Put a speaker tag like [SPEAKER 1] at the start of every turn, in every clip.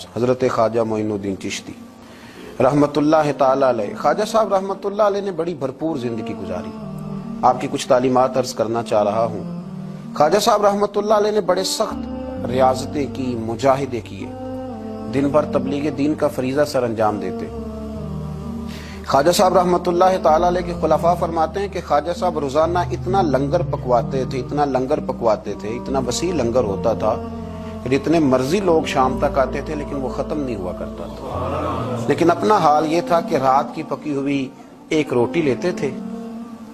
[SPEAKER 1] حضرت خواجہ معین الدین چشتی رحمتُاللہ تعالی علیہ۔ خواجہ صاحب رحمتُاللہ علیہ نے بڑی بھرپور زندگی گزاری۔ آپ کی کچھ تعلیمات عرض کرنا چاہ رہا ہوں۔ خواجہ صاحب رحمتُاللہ علیہ نے بڑے سخت ریاضتیں کی، مجاہدے کیے، دن بھر تبلیغ دین کا فریضہ سر انجام دیتے۔ خواجہ صاحب رحمتُاللہ تعالی علیہ کے خلفاء فرماتے ہیں کہ خواجہ صاحب روزانہ اتنا لنگر پکواتے تھے، اتنا وسیع لنگر ہوتا تھا کہ جتنے مرضی لوگ شام تک آتے تھے لیکن وہ ختم نہیں ہوا کرتا تھا۔ لیکن اپنا حال یہ تھا کہ رات کی پکی ہوئی ایک روٹی لیتے تھے،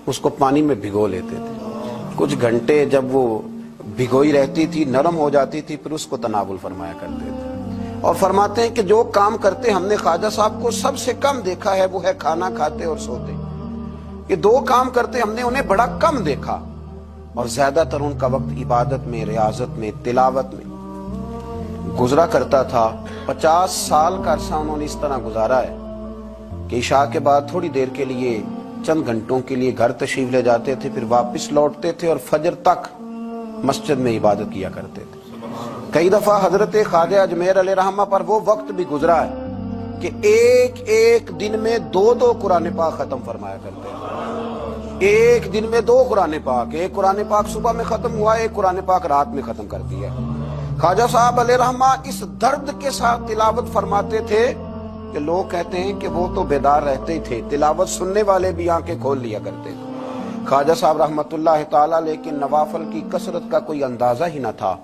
[SPEAKER 1] اس کو پانی میں بھگو لیتے تھے، کچھ گھنٹے جب وہ بھگوئی رہتی تھی، نرم ہو جاتی تھی، پھر اس کو تناول فرمایا کرتے تھے۔ اور فرماتے ہیں کہ جو کام کرتے ہم نے خواجہ صاحب کو سب سے کم دیکھا ہے وہ ہے کھانا کھاتے اور سوتے۔ یہ دو کام کرتے ہم نے انہیں بڑا کم دیکھا، اور زیادہ تر ان کا وقت عبادت میں، ریاضت میں، تلاوت میں گزرا کرتا تھا۔ 50 سال کا عرصہ انہوں نے اس طرح گزارا ہے کہ عشاء کے بعد تھوڑی دیر کے لیے، چند گھنٹوں کے لیے گھر تشریف لے جاتے تھے، پھر واپس لوٹتے تھے اور فجر تک مسجد میں عبادت کیا کرتے تھے۔ کئی دفعہ حضرت خواجہ اجمیر علیہ رحمہ پر وہ وقت بھی گزرا ہے کہ ایک دن میں 2 قرآن پاک ختم فرمایا کرتے ہیں۔ ایک دن میں 2 قرآن پاک، ایک قرآن پاک صبح میں ختم ہوا، ایک قرآن پاک رات میں ختم کر دیا۔ خواجہ صاحب علیہ رحمہ اس درد کے ساتھ تلاوت فرماتے تھے کہ لوگ کہتے ہیں کہ وہ تو بیدار رہتے ہی تھے، تلاوت سننے والے بھی آنکھیں کھول لیا کرتے تھے۔ خواجہ صاحب رحمتُاللہ تعالیٰ لیکن نوافل کی کثرت کا کوئی اندازہ ہی نہ تھا۔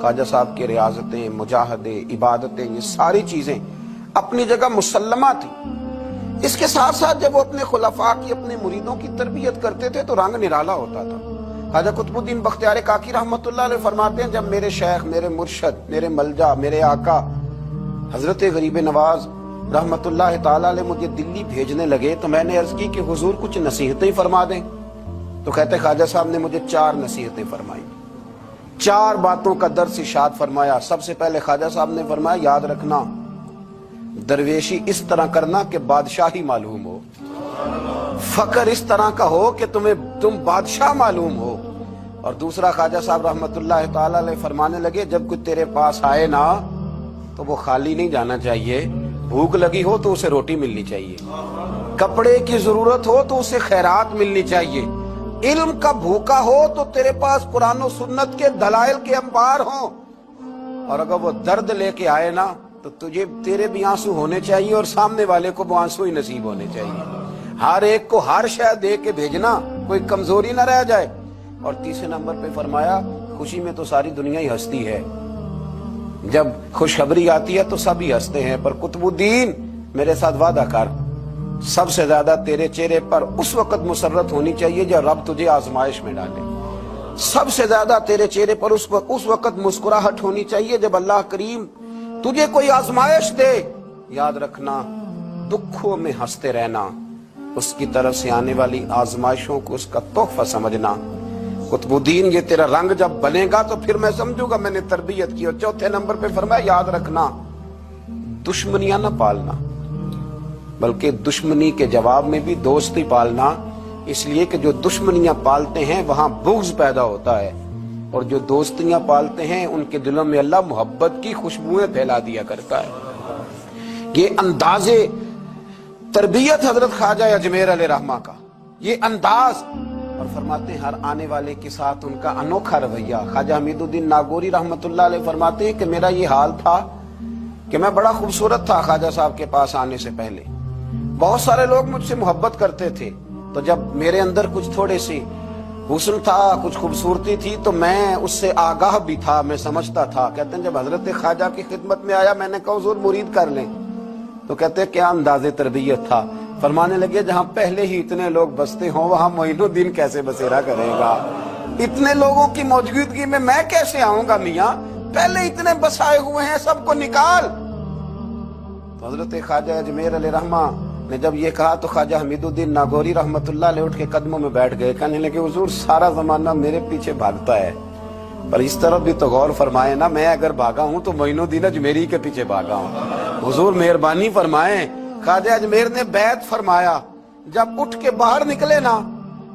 [SPEAKER 1] خواجہ صاحب کی ریاضتیں، مجاہدے، عبادتیں، یہ ساری چیزیں اپنی جگہ مسلمہ تھی۔ اس کے ساتھ ساتھ جب وہ اپنے خلفاء کی، اپنے مریدوں کی تربیت کرتے تھے تو رنگ نرالا ہوتا تھا۔ خواجہ قطب الدین بختیار کاکی رحمتُاللہ علیہ فرماتے ہیں جب میرے شیخ، میرے مرشد، میرے ملجا، میرے آقا حضرت غریب نواز رحمتُاللہ تعالی علیہ مجھے دلی بھیجنے لگے تو میں نے عرض کی کہ حضور کچھ نصیحتیں فرما دیں۔ تو کہتے خواجہ صاحب نے مجھے 4 نصیحتیں فرمائی، 4 باتوں کا درس ارشاد فرمایا۔ سب سے پہلے خواجہ صاحب نے فرمایا یاد رکھنا، درویشی اس طرح کرنا کہ بادشاہی معلوم ہو، فقر اس طرح کا ہو کہ تم بادشاہ معلوم ہو۔ اور دوسرا خواجہ صاحب رحمتُاللہ تعالی علیہ فرمانے لگے جب کوئی تیرے پاس آئے نا تو وہ خالی نہیں جانا چاہیے، بھوک لگی ہو تو اسے روٹی ملنی چاہیے، کپڑے کی ضرورت ہو تو اسے خیرات ملنی چاہیے، علم کا بھوکا ہو تو تیرے پاس قرآن و سنت کے دلائل کے انبار ہوں، اور اگر وہ درد لے کے آئے نا تو تیرے بھی آنسو ہونے چاہیے اور سامنے والے کو وہ آنسو ہی نصیب ہونے چاہیے۔ ہر ایک کو ہر شے دے کے بھیجنا، کوئی کمزوری نہ رہ جائے۔ اور تیسرے نمبر پہ فرمایا خوشی میں تو ساری دنیا ہی ہنستی ہے، جب خوشخبری آتی ہے تو سب ہی ہنستے ہیں، پر قطب الدین میرے ساتھ وعدہ کر، سب سے زیادہ تیرے چہرے پر اس وقت مسرت ہونی چاہیے جب رب تجھے آزمائش میں ڈالے، سب سے زیادہ تیرے چہرے پر اس وقت مسکراہٹ ہونی چاہیے جب اللہ کریم تجھے کوئی آزمائش دے۔ یاد رکھنا دکھوں میں ہنستے رہنا، اس کی طرف سے آنے والی آزمائشوں کو اس کا تحفہ سمجھنا۔ قطب الدین یہ تیرا رنگ جب بنے گا تو پھر میں سمجھوں گا میں نے تربیت کی۔ اور چوتھے نمبر پہ فرمایا یاد رکھنا دشمنیاں نہ پالنا، بلکہ دشمنی کے جواب میں بھی دوستی پالنا، اس لیے کہ جو دشمنیاں پالتے ہیں وہاں بغض پیدا ہوتا ہے، اور جو دوستیاں پالتے ہیں ان کے دلوں میں اللہ محبت کی خوشبوئیں پھیلا دیا کرتا ہے۔ یہ انداز تربیت حضرت خواجہ اجمیر علیہ رحمہ کا، یہ انداز، اور فرماتے ہیں ہر آنے والے کے ساتھ ان کا انوکھا رویہ۔ خواجہ حمید الدین ناگوری رحمتُاللہ علیہ فرماتے ہیں کہ میرا یہ حال تھا کہ میں بڑا خوبصورت تھا خواجہ صاحب کے پاس آنے سے پہلے، بہت سارے لوگ مجھ سے محبت کرتے تھے، تو جب میرے اندر کچھ تھوڑے سی حسن تھا، کچھ خوبصورتی تھی تو میں اس سے آگاہ بھی تھا، میں سمجھتا تھا۔ کہتے ہیں جب حضرت خواجہ کی خدمت میں آیا میں نے کہا حضور مرید کر لیں، تو کہتے ہیں کیا انداز تربیت تھا۔ فرمانے لگے جہاں پہلے ہی اتنے لوگ بستے ہوں وہاں معین الدین کیسے بسیرا کرے گا، اتنے لوگوں کی موجودگی میں میں کیسے آؤں گا میاں، پہلے اتنے بسائے ہوئے ہیں سب کو نکال۔ تو حضرت خواجہ اجمیر علیہ رحمہ نے جب یہ کہا تو خواجہ حمید الدین ناگوری رحمتُاللہ علیہ اٹھ کے قدموں میں بیٹھ گئے، کہنے لگے حضور سارا زمانہ میرے پیچھے بھاگتا ہے، پر اس طرف بھی تو غور فرمائے نا، میں اگر بھاگا ہوں تو معین الدین اجمیری کے پیچھے بھاگا ہوں، حضور مہربانی فرمائیں۔ خواجہ اجمیر نے بیعت فرمایا، جب اٹھ کے باہر نکلے نا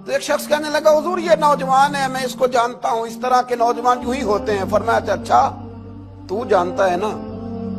[SPEAKER 1] تو ایک شخص کہنے لگا حضور یہ نوجوان ہے، میں اس کو جانتا ہوں، اس طرح کے نوجوان یوں ہی ہوتے ہیں۔ فرمایا اچھا تو جانتا ہے نا،